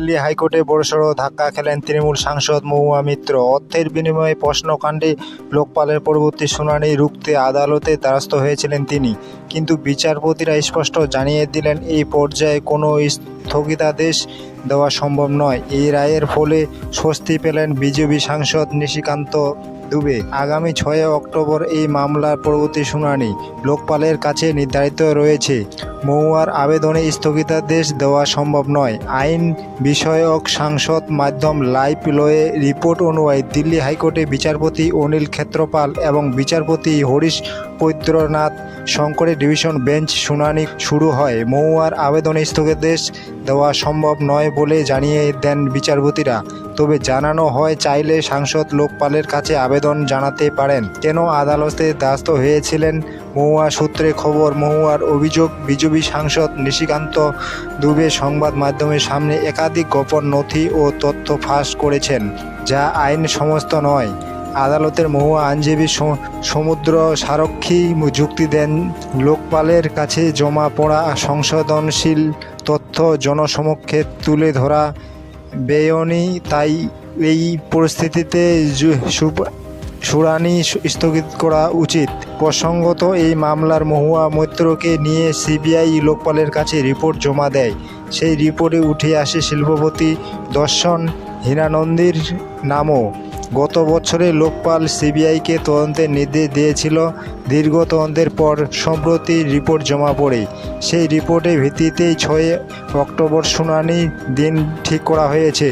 দিল্লি হাইকোর্টে বড়সড় ধাক্কা খেলেন তৃণমূল সাংসদ মহুয়া মিত্র। অর্থের বিনিময়ে প্রশ্নকাণ্ডে লোকপালের পরবর্তী শুনানি রুখতে আদালতের দ্বারস্থ হয়েছিলেন তিনি। কিন্তু বিচারপতিরা স্পষ্ট জানিয়ে দিলেন এই পর্যায়ে কোনো স্থগিতাদেশ দেওয়া সম্ভব নয়। এই রায়ের ফলে স্বস্তি পেলেন বিজেপি সাংসদ নিশিকান্ত দুবে। আগামী 6 অক্টোবর এই মামলার পরবর্তী শুনানি লোকপালের কাছে নির্ধারিত রয়েছে। মহুয়ার আবেদনে স্থগিতাদেশ দেওয়া সম্ভব নয়। আইন বিষয়ক সংসদ মাধ্যম লাইভ লয়ে রিপোর্ট অনুযায়ী দিল্লি হাইকোর্টে বিচারপতি অনিল ক্ষেত্রপাল এবং বিচারপতি হরিশ বৈদ্যনাথ শঙ্করের ডিভিশন বেঞ্চ শুনানি শুরু হয়। মহুয়ার আবেদনে স্থগিতাদেশ দেওয়া সম্ভব নয় বলে জানিয়ে দেন বিচারপতিরা। তবে জানানো হয় চাইলে সাংসদ লোকপালের কাছে আবেদন জানাতে পারেন। কেন আদালতে দ্বারস্থ হয়েছিলেন মহুয়া? সূত্রে খবর, মহুয়ার অভিযোগ বিজেপি সাংসদ নিশিকান্ত দুবে সংবাদ মাধ্যমের সামনে একাধিক গোপন নথি ও তথ্য ফাঁস করেছেন, যা আইন সমস্ত নয়। আদালতের মহুয়া আইনজীবী সমুদ্র সারক্ষী যুক্তি দেন, লোকপালের কাছে জমা পড়া সংশোধনশীল তথ্য জনসমক্ষে তুলে ধরা বেআইনি। তাই এই পরিস্থিতিতে শুনানি স্থগিত করা উচিত। প্রসঙ্গত, এই মামলার মহুয়া মৈত্রকে নিয়ে সিবিআই লোকপালের কাছে রিপোর্ট জমা দেয়। সেই রিপোর্টে উঠে আসে শিল্পপতি দর্শন হীরানন্দীর নামও। গত বছরে লোকপাল সিবিআইকে তদন্তের নির্দেশ দিয়েছিল। দীর্ঘ তদন্তের পর সম্প্রতি রিপোর্ট জমা পড়ে। সেই রিপোর্টের ভিত্তিতেই 6 অক্টোবর শুনানির দিন ঠিক করা হয়েছে।